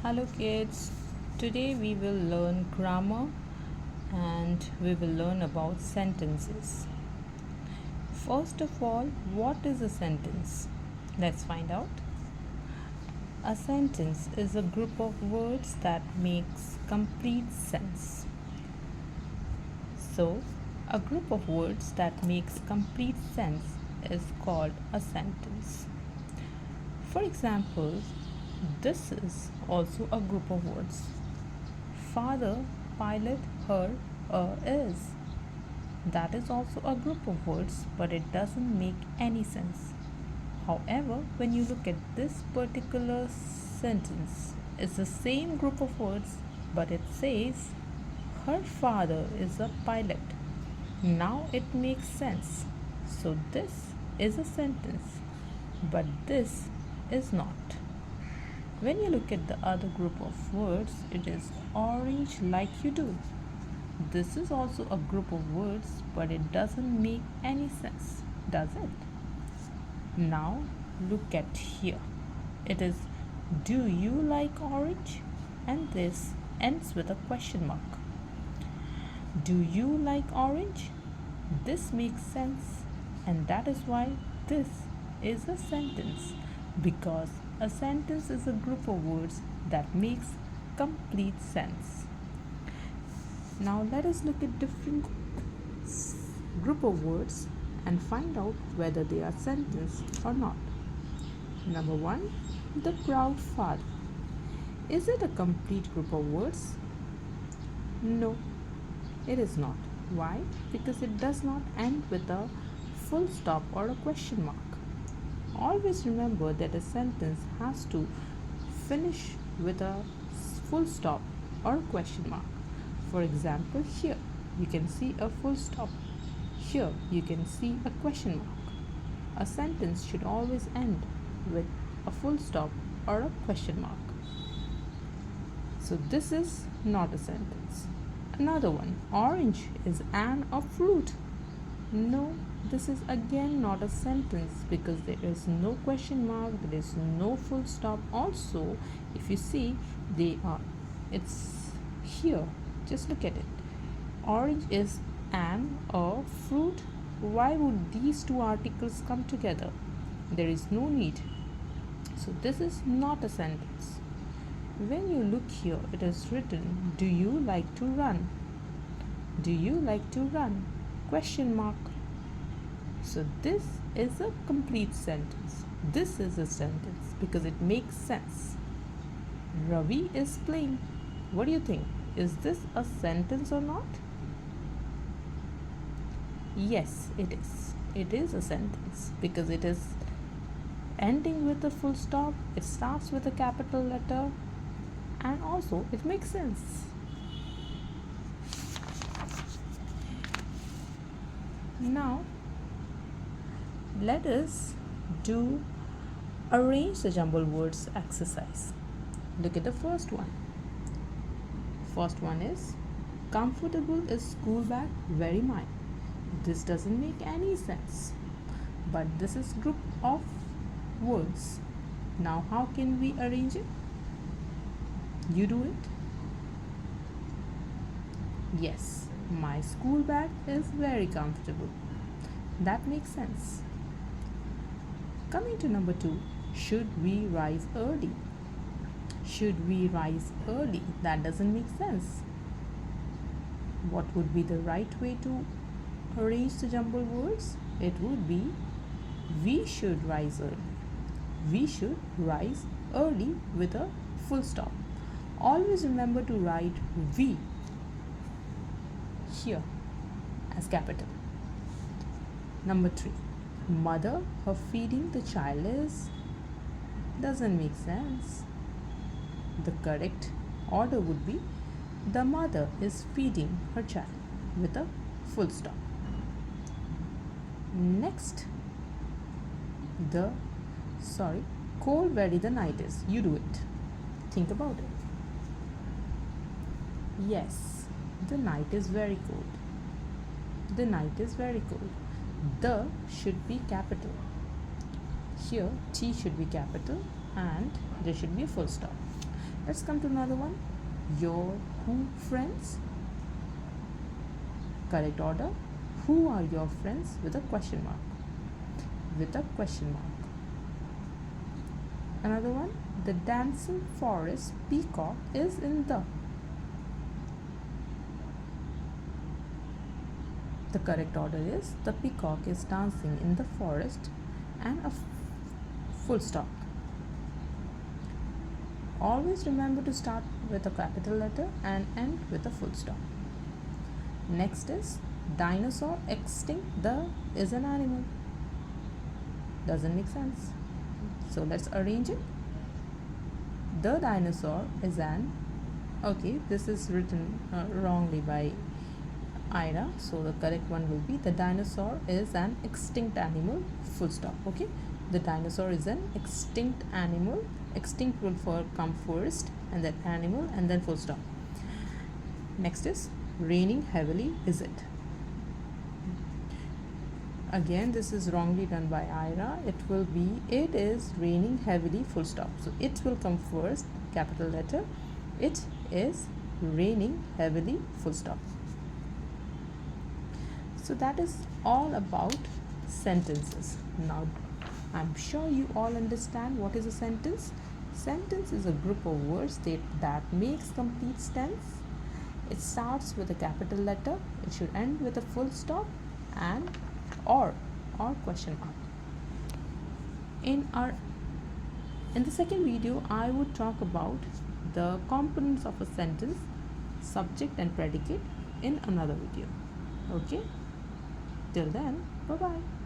Hello kids, today we will learn grammar and we will learn about sentences. First of all, what is a sentence? Let's find out. A sentence is a group of words that makes complete sense. So, a group of words that makes complete sense is called a sentence. For example, this is also a group of words. Father, pilot, her, is. That is also a group of words, but it doesn't make any sense. However, when you look at this particular sentence, it's the same group of words, but it says, her father is a pilot. Now it makes sense. So this is a sentence, but this is not. When you look at the other group of words, it is orange like you do. This is also a group of words, but it doesn't make any sense, does it? Now look at here. It is, do you like orange? And this ends with a question mark. Do you like orange? This makes sense, and that is why this is a sentence, because a sentence is a group of words that makes complete sense. Now let us look at different group of words and find out whether they are sentence or not. Number 1, the proud father. Is it a complete group of words? No, it is not. Why? Because it does not end with a full stop or a question mark. Always remember that a sentence has to finish with a full stop or a question mark. For example, here you can see a full stop. Here you can see a question mark. A sentence should always end with a full stop or a question mark. So this is not a sentence. Another one, orange is a fruit. No, this is again not a sentence because there is no question mark, there is no full stop. Also, if you see, it's here. Just look at it. Orange is a fruit. Why would these two articles come together? There is no need. So this is not a sentence. When you look here, it is written, do you like to run? Do you like to run? Question mark. So this is a complete sentence. This is a sentence because it makes sense. Ravi is playing. What do you think? Is this a sentence or not? Yes, it is. It is a sentence because it is ending with a full stop. It starts with a capital letter and also it makes sense. Now let us do arrange the jumbled words exercise. Look at the first one. First one is, comfortable is school bag, very mine. This doesn't make any sense, but this is group of words. Now how can we arrange it? You do it. Yes, my school bag is very comfortable. That makes sense. Coming to number 2, should we rise early? Should we rise early? That doesn't make sense. What would be the right way to arrange the jumbled words? It would be, we should rise early. We should rise early with a full stop. Always remember to write we here as capital. Number 3, mother, her feeding the child is, doesn't make sense. The correct order would be, the mother is feeding her child with a full stop. Next, cold very the night is. You do it. Think about it. Yes, the night is very cold. The night is very cold. The should be capital. Here T should be capital and there should be a full stop. Let's come to another one. Your who friends? Correct order. Who are your friends with a question mark? With a question mark. Another one. The dancing forest peacock is in the. The correct order is the peacock is dancing in the forest and a full stop. Always remember to start with a capital letter and end with a full stop. Next is dinosaur extinct the is an animal. Doesn't make sense. So let's arrange it. The dinosaur is an. Okay, this is written wrongly by Ira. So the correct one will be the dinosaur is an extinct animal. Full stop. Okay. The dinosaur is an extinct animal. Extinct will come first and then animal and then full stop. Next is raining heavily, is it? Again, this is wrongly done by Ira. It will be it is raining heavily, full stop. So it will come first, capital letter. It is raining heavily, full stop. So that is all about sentences. Now I'm sure you all understand what is a sentence. Sentence is a group of words that makes complete sense. It starts with a capital letter. It should end with a full stop and or question mark. In the second video, I would talk about the components of a sentence, subject and predicate in another video. Okay? Till then, bye bye.